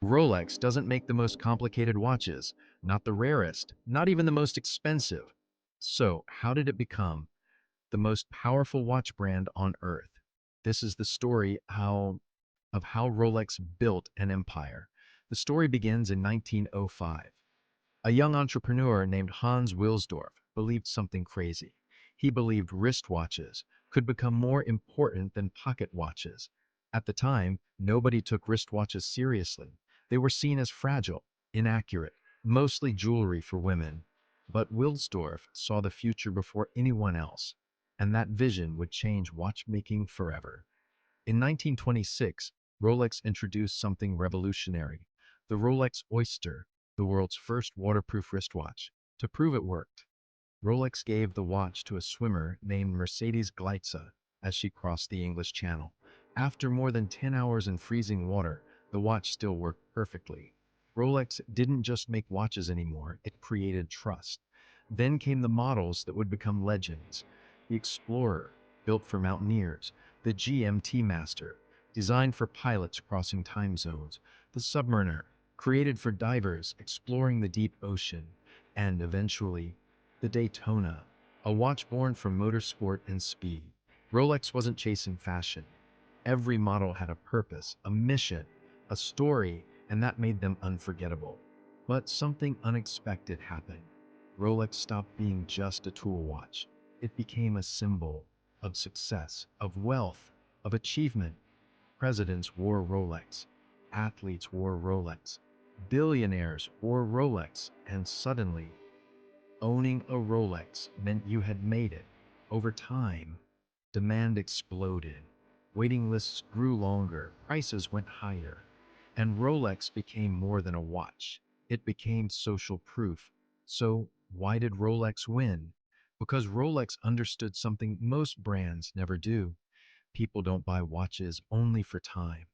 Rolex doesn't make the most complicated watches, not the rarest, not even the most expensive. So, how did it become the most powerful watch brand on earth? This is the story of how Rolex built an empire. The story begins in 1905. A young entrepreneur named Hans Wilsdorf believed something crazy. He believed wristwatches could become more important than pocket watches. At the time, nobody took wristwatches seriously. They were seen as fragile, inaccurate, mostly jewelry for women. But Wilsdorf saw the future before anyone else, and that vision would change watchmaking forever. In 1926, Rolex introduced something revolutionary, the Rolex Oyster, the world's first waterproof wristwatch. To prove it worked, Rolex gave the watch to a swimmer named Mercedes Gleitze as she crossed the English Channel. After more than 10 hours in freezing water, the watch still worked perfectly. Rolex didn't just make watches anymore, it created trust. Then came the models that would become legends. The Explorer, built for mountaineers, the GMT Master, designed for pilots crossing time zones, the Submariner, created for divers exploring the deep ocean, and eventually, the Daytona, a watch born from motorsport and speed. Rolex wasn't chasing fashion. Every model had a purpose, a mission, a story, and that made them unforgettable. But something unexpected happened. Rolex stopped being just a tool watch. It became a symbol of success, of wealth, of achievement. Presidents wore Rolex. Athletes wore Rolex. Billionaires wore Rolex. And suddenly, owning a Rolex meant you had made it. Over time, demand exploded. Waiting lists grew longer, prices went higher, and Rolex became more than a watch. It became social proof. So, why did Rolex win? Because Rolex understood something most brands never do. People don't buy watches only for time.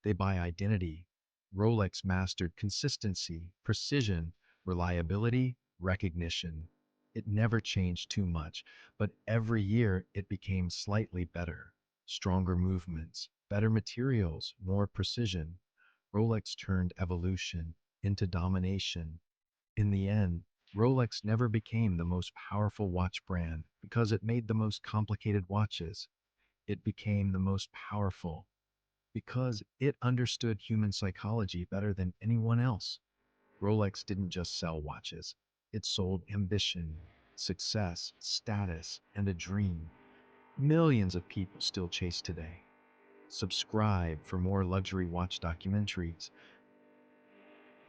They buy identity. Rolex mastered consistency, precision, reliability, recognition. It never changed too much, but every year it became slightly better. Stronger movements, better materials, more precision. Rolex turned evolution into domination. In the end, Rolex never became the most powerful watch brand because it made the most complicated watches. It became the most powerful because it understood human psychology better than anyone else. Rolex didn't just sell watches, it sold ambition, success, status, and a dream. Millions of people still chase today. Subscribe for more luxury watch documentaries.